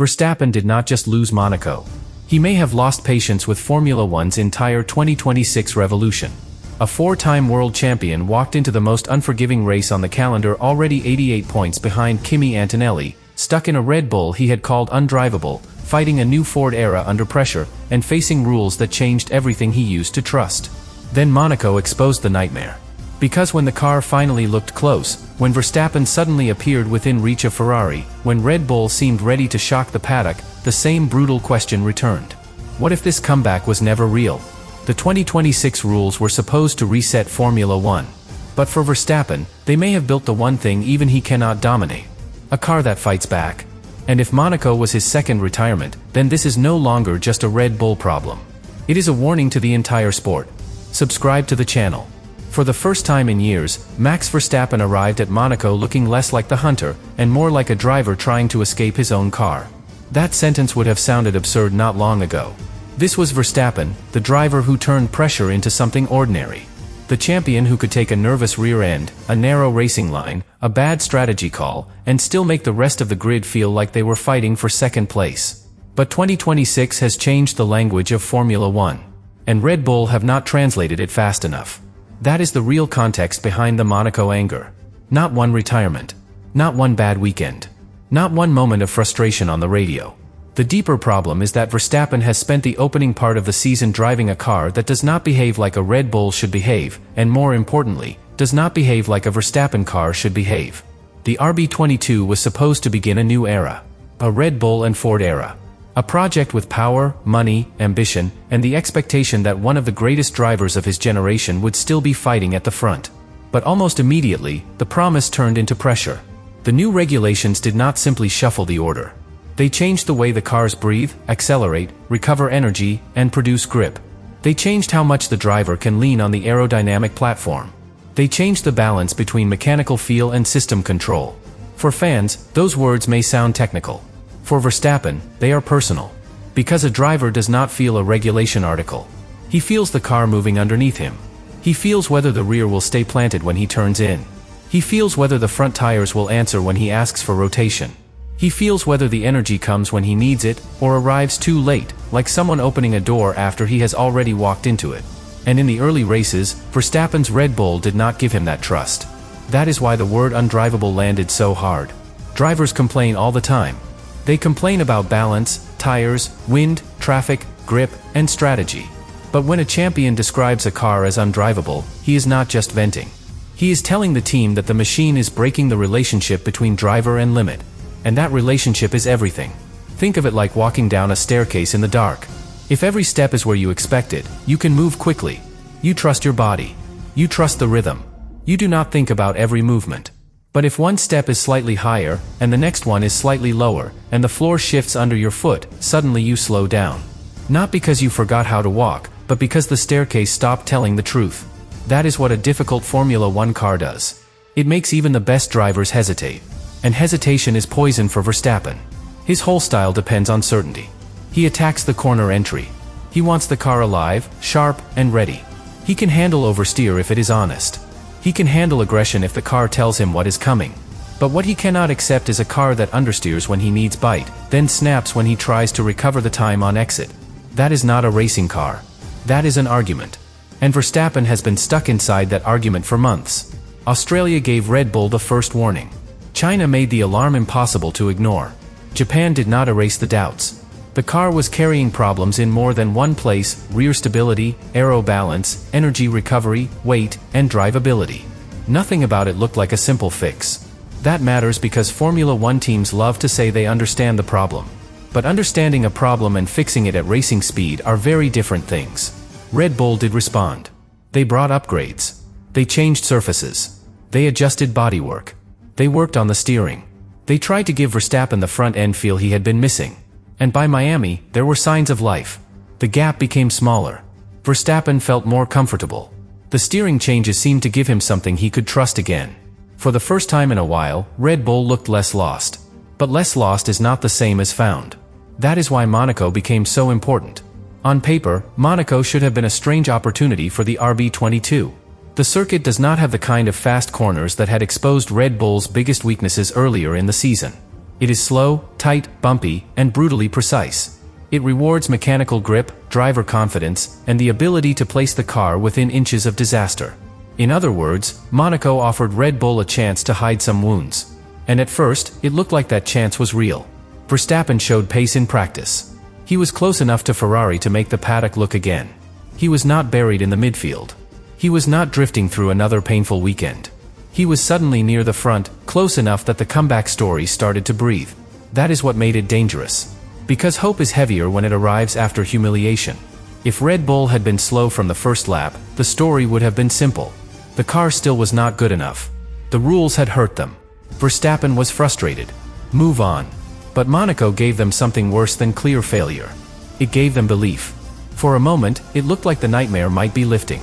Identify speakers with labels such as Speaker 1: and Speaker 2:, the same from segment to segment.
Speaker 1: Verstappen did not just lose Monaco. He may have lost patience with Formula One's entire 2026 revolution. A four-time world champion walked into the most unforgiving race on the calendar, already 88 points behind Kimi Antonelli, stuck in a Red Bull he had called undrivable, fighting a new Ford era under pressure, and facing rules that changed everything he used to trust. Then Monaco exposed the nightmare. Because when the car finally looked close, when Verstappen suddenly appeared within reach of Ferrari, when Red Bull seemed ready to shock the paddock, the same brutal question returned. What if this comeback was never real? The 2026 rules were supposed to reset Formula One. But for Verstappen, they may have built the one thing even he cannot dominate. A car that fights back. And if Monaco was his second retirement, then this is no longer just a Red Bull problem. It is a warning to the entire sport. Subscribe to the channel. For the first time in years, Max Verstappen arrived at Monaco looking less like the hunter, and more like a driver trying to escape his own car. That sentence would have sounded absurd not long ago. This was Verstappen, the driver who turned pressure into something ordinary. The champion who could take a nervous rear end, a narrow racing line, a bad strategy call, and still make the rest of the grid feel like they were fighting for second place. But 2026 has changed the language of Formula One. And Red Bull have not translated it fast enough. That is the real context behind the Monaco anger. Not one retirement. Not one bad weekend. Not one moment of frustration on the radio. The deeper problem is that Verstappen has spent the opening part of the season driving a car that does not behave like a Red Bull should behave, and more importantly, does not behave like a Verstappen car should behave. The RB22 was supposed to begin a new era. A Red Bull and Ford era. A project with power, money, ambition, and the expectation that one of the greatest drivers of his generation would still be fighting at the front. But almost immediately, the promise turned into pressure. The new regulations did not simply shuffle the order. They changed the way the cars breathe, accelerate, recover energy, and produce grip. They changed how much the driver can lean on the aerodynamic platform. They changed the balance between mechanical feel and system control. For fans, those words may sound technical. For Verstappen, they are personal. Because a driver does not feel a regulation article. He feels the car moving underneath him. He feels whether the rear will stay planted when he turns in. He feels whether the front tires will answer when he asks for rotation. He feels whether the energy comes when he needs it, or arrives too late, like someone opening a door after he has already walked into it. And in the early races, Verstappen's Red Bull did not give him that trust. That is why the word undrivable landed so hard. Drivers complain all the time. They complain about balance, tires, wind, traffic, grip, and strategy. But when a champion describes a car as undrivable, he is not just venting. He is telling the team that the machine is breaking the relationship between driver and limit. And that relationship is everything. Think of it like walking down a staircase in the dark. If every step is where you expect it, you can move quickly. You trust your body. You trust the rhythm. You do not think about every movement. But if one step is slightly higher, and the next one is slightly lower, and the floor shifts under your foot, suddenly you slow down. Not because you forgot how to walk, but because the staircase stopped telling the truth. That is what a difficult Formula One car does. It makes even the best drivers hesitate. And hesitation is poison for Verstappen. His whole style depends on certainty. He attacks the corner entry. He wants the car alive, sharp, and ready. He can handle oversteer if it is honest. He can handle aggression if the car tells him what is coming. But what he cannot accept is a car that understeers when he needs bite, then snaps when he tries to recover the time on exit. That is not a racing car. That is an argument. And Verstappen has been stuck inside that argument for months. Australia gave Red Bull the first warning. China made the alarm impossible to ignore. Japan did not erase the doubts. The car was carrying problems in more than one place: rear stability, aero balance, energy recovery, weight, and drivability. Nothing about it looked like a simple fix. That matters because Formula One teams love to say they understand the problem. But understanding a problem and fixing it at racing speed are very different things. Red Bull did respond. They brought upgrades. They changed surfaces. They adjusted bodywork. They worked on the steering. They tried to give Verstappen the front end feel he had been missing. And by Miami, there were signs of life. The gap became smaller. Verstappen felt more comfortable. The steering changes seemed to give him something he could trust again. For the first time in a while, Red Bull looked less lost. But less lost is not the same as found. That is why Monaco became so important. On paper, Monaco should have been a strange opportunity for the RB22. The circuit does not have the kind of fast corners that had exposed Red Bull's biggest weaknesses earlier in the season. It is slow, tight, bumpy, and brutally precise. It rewards mechanical grip, driver confidence, and the ability to place the car within inches of disaster. In other words, Monaco offered Red Bull a chance to hide some wounds. And at first, it looked like that chance was real. Verstappen showed pace in practice. He was close enough to Ferrari to make the paddock look again. He was not buried in the midfield. He was not drifting through another painful weekend. He was suddenly near the front, close enough that the comeback story started to breathe. That is what made it dangerous. Because hope is heavier when it arrives after humiliation. If Red Bull had been slow from the first lap, the story would have been simple. The car still was not good enough. The rules had hurt them. Verstappen was frustrated. Move on. But Monaco gave them something worse than clear failure. It gave them belief. For a moment, it looked like the nightmare might be lifting.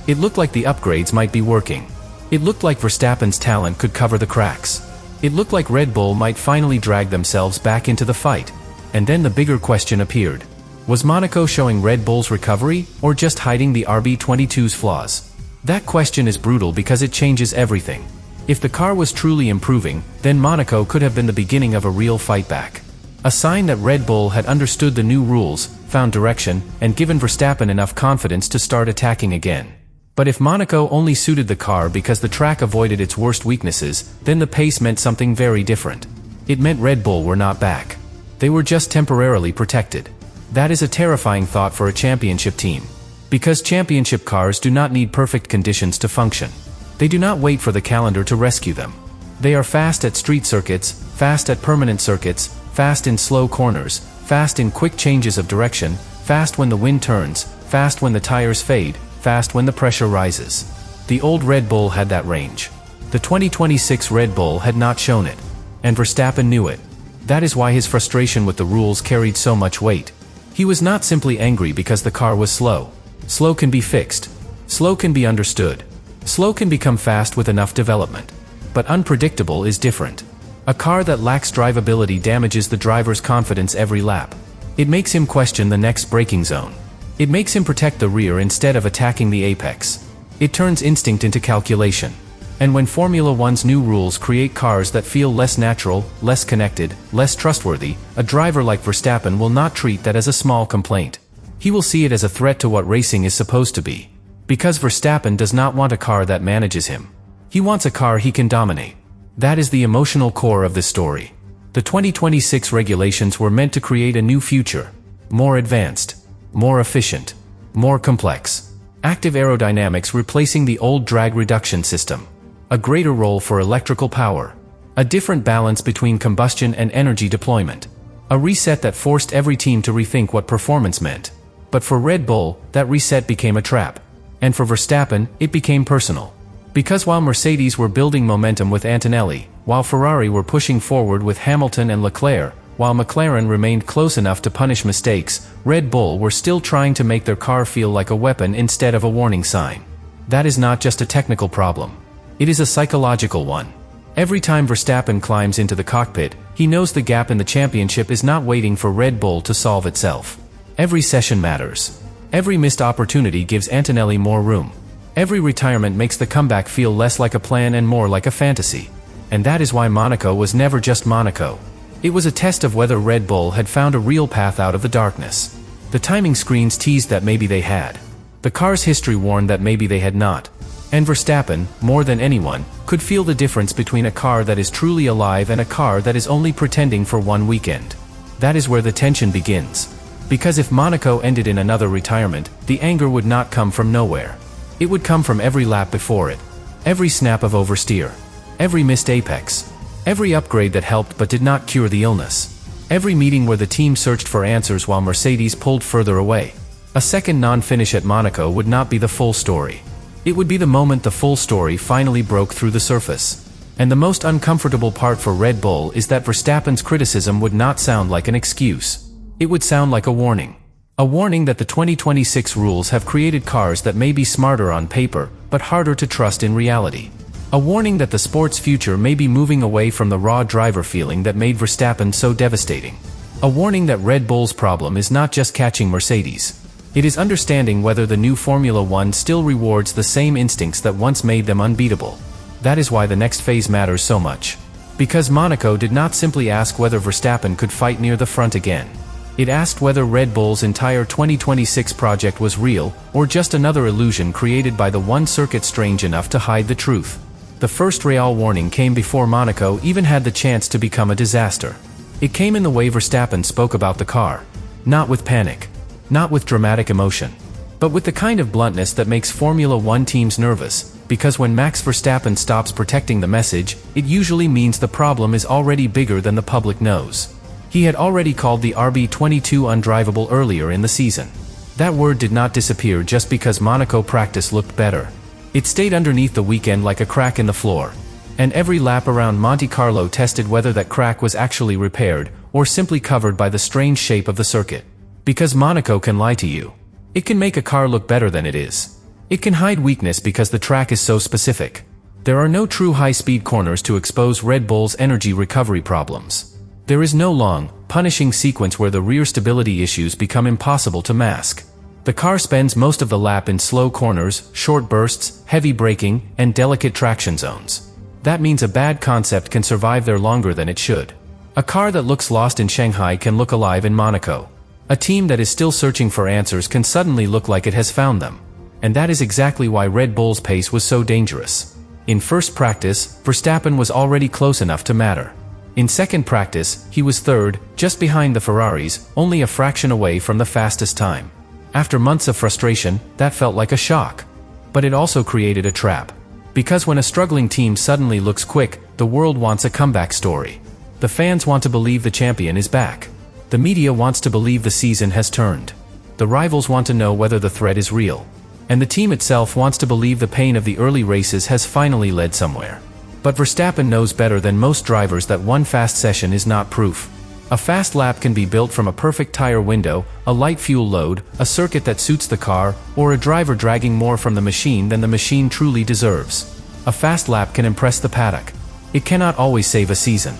Speaker 1: It looked like the upgrades might be working. It looked like Verstappen's talent could cover the cracks. It looked like Red Bull might finally drag themselves back into the fight. And then the bigger question appeared. Was Monaco showing Red Bull's recovery, or just hiding the RB22's flaws? That question is brutal because it changes everything. If the car was truly improving, then Monaco could have been the beginning of a real fight back. A sign that Red Bull had understood the new rules, found direction, and given Verstappen enough confidence to start attacking again. But if Monaco only suited the car because the track avoided its worst weaknesses, then the pace meant something very different. It meant Red Bull were not back. They were just temporarily protected. That is a terrifying thought for a championship team. Because championship cars do not need perfect conditions to function. They do not wait for the calendar to rescue them. They are fast at street circuits, fast at permanent circuits, fast in slow corners, fast in quick changes of direction, fast when the wind turns, fast when the tires fade, fast when the pressure rises. The old Red Bull had that range. The 2026 Red Bull had not shown it. And Verstappen knew it. That is why his frustration with the rules carried so much weight. He was not simply angry because the car was slow. Slow can be fixed. Slow can be understood. Slow can become fast with enough development. But unpredictable is different. A car that lacks drivability damages the driver's confidence every lap. It makes him question the next braking zone. It makes him protect the rear instead of attacking the apex. It turns instinct into calculation. And when Formula One's new rules create cars that feel less natural, less connected, less trustworthy, a driver like Verstappen will not treat that as a small complaint. He will see it as a threat to what racing is supposed to be. Because Verstappen does not want a car that manages him. He wants a car he can dominate. That is the emotional core of this story. The 2026 regulations were meant to create a new future. More advanced. More efficient. More complex. Active aerodynamics replacing the old drag reduction system. A greater role for electrical power. A different balance between combustion and energy deployment. A reset that forced every team to rethink what performance meant. But for Red Bull, that reset became a trap. And for Verstappen, it became personal. Because while Mercedes were building momentum with Antonelli, while Ferrari were pushing forward with Hamilton and Leclerc, while McLaren remained close enough to punish mistakes, Red Bull were still trying to make their car feel like a weapon instead of a warning sign. That is not just a technical problem. It is a psychological one. Every time Verstappen climbs into the cockpit, he knows the gap in the championship is not waiting for Red Bull to solve itself. Every session matters. Every missed opportunity gives Antonelli more room. Every retirement makes the comeback feel less like a plan and more like a fantasy. And that is why Monaco was never just Monaco. It was a test of whether Red Bull had found a real path out of the darkness. The timing screens teased that maybe they had. The car's history warned that maybe they had not. And Verstappen, more than anyone, could feel the difference between a car that is truly alive and a car that is only pretending for one weekend. That is where the tension begins. Because if Monaco ended in another retirement, the anger would not come from nowhere. It would come from every lap before it. Every snap of oversteer. Every missed apex. Every upgrade that helped but did not cure the illness. Every meeting where the team searched for answers while Mercedes pulled further away. A second non-finish at Monaco would not be the full story. It would be the moment the full story finally broke through the surface. And the most uncomfortable part for Red Bull is that Verstappen's criticism would not sound like an excuse. It would sound like a warning. A warning that the 2026 rules have created cars that may be smarter on paper, but harder to trust in reality. A warning that the sport's future may be moving away from the raw driver feeling that made Verstappen so devastating. A warning that Red Bull's problem is not just catching Mercedes. It is understanding whether the new Formula One still rewards the same instincts that once made them unbeatable. That is why the next phase matters so much. Because Monaco did not simply ask whether Verstappen could fight near the front again. It asked whether Red Bull's entire 2026 project was real, or just another illusion created by the one circuit strange enough to hide the truth. The first real warning came before Monaco even had the chance to become a disaster. It came in the way Verstappen spoke about the car. Not with panic. Not with dramatic emotion. But with the kind of bluntness that makes Formula One teams nervous, because when Max Verstappen stops protecting the message, it usually means the problem is already bigger than the public knows. He had already called the RB22 undrivable earlier in the season. That word did not disappear just because Monaco practice looked better. It stayed underneath the weekend like a crack in the floor. And every lap around Monte Carlo tested whether that crack was actually repaired, or simply covered by the strange shape of the circuit. Because Monaco can lie to you. It can make a car look better than it is. It can hide weakness because the track is so specific. There are no true high-speed corners to expose Red Bull's energy recovery problems. There is no long, punishing sequence where the rear stability issues become impossible to mask. The car spends most of the lap in slow corners, short bursts, heavy braking, and delicate traction zones. That means a bad concept can survive there longer than it should. A car that looks lost in Shanghai can look alive in Monaco. A team that is still searching for answers can suddenly look like it has found them. And that is exactly why Red Bull's pace was so dangerous. In first practice, Verstappen was already close enough to matter. In second practice, he was third, just behind the Ferraris, only a fraction away from the fastest time. After months of frustration, that felt like a shock. But it also created a trap. Because when a struggling team suddenly looks quick, the world wants a comeback story. The fans want to believe the champion is back. The media wants to believe the season has turned. The rivals want to know whether the threat is real. And the team itself wants to believe the pain of the early races has finally led somewhere. But Verstappen knows better than most drivers that one fast session is not proof. A fast lap can be built from a perfect tire window, a light fuel load, a circuit that suits the car, or a driver dragging more from the machine than the machine truly deserves. A fast lap can impress the paddock. It cannot always save a season.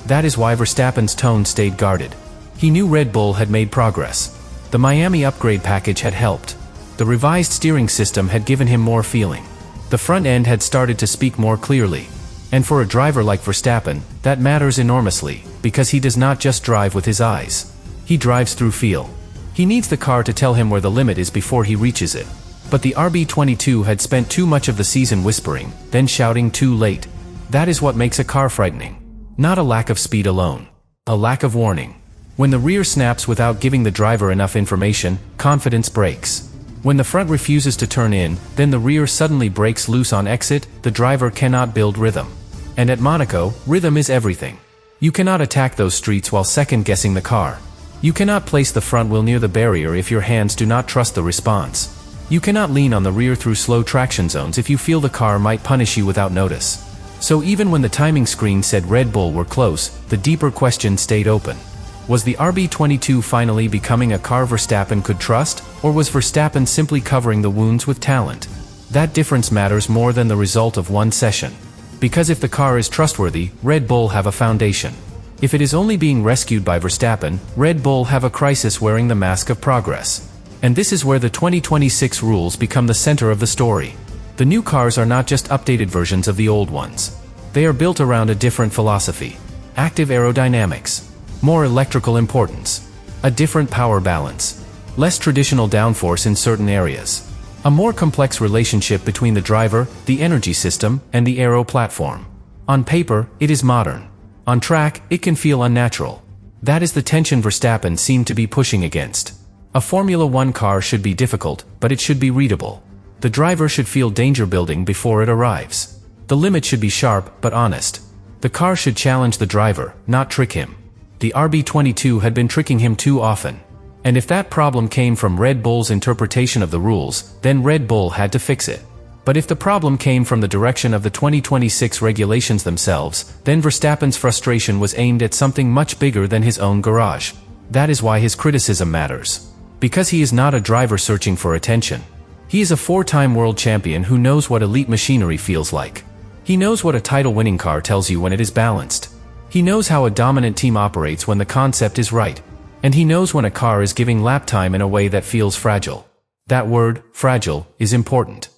Speaker 1: That is why Verstappen's tone stayed guarded. He knew Red Bull had made progress. The Miami upgrade package had helped. The revised steering system had given him more feeling. The front end had started to speak more clearly. And for a driver like Verstappen, that matters enormously, because he does not just drive with his eyes. He drives through feel. He needs the car to tell him where the limit is before he reaches it. But the RB22 had spent too much of the season whispering, then shouting too late. That is what makes a car frightening. Not a lack of speed alone. A lack of warning. When the rear snaps without giving the driver enough information, confidence breaks. When the front refuses to turn in, then the rear suddenly breaks loose on exit, the driver cannot build rhythm. And at Monaco, rhythm is everything. You cannot attack those streets while second-guessing the car. You cannot place the front wheel near the barrier if your hands do not trust the response. You cannot lean on the rear through slow traction zones if you feel the car might punish you without notice. So even when the timing screen said Red Bull were close, the deeper question stayed open. Was the RB22 finally becoming a car Verstappen could trust, or was Verstappen simply covering the wounds with talent? That difference matters more than the result of one session. Because if the car is trustworthy, Red Bull have a foundation. If it is only being rescued by Verstappen, Red Bull have a crisis wearing the mask of progress. And this is where the 2026 rules become the center of the story. The new cars are not just updated versions of the old ones. They are built around a different philosophy. Active aerodynamics. More electrical importance. A different power balance. Less traditional downforce in certain areas. A more complex relationship between the driver, the energy system, and the aero platform. On paper, it is modern. On track, it can feel unnatural. That is the tension Verstappen seemed to be pushing against. A Formula One car should be difficult, but it should be readable. The driver should feel danger building before it arrives. The limit should be sharp, but honest. The car should challenge the driver, not trick him. The RB22 had been tricking him too often. And if that problem came from Red Bull's interpretation of the rules, then Red Bull had to fix it. But if the problem came from the direction of the 2026 regulations themselves, then Verstappen's frustration was aimed at something much bigger than his own garage. That is why his criticism matters. Because he is not a driver searching for attention. He is a four-time world champion who knows what elite machinery feels like. He knows what a title-winning car tells you when it is balanced. He knows how a dominant team operates when the concept is right. And he knows when a car is giving lap time in a way that feels fragile. That word, fragile, is important.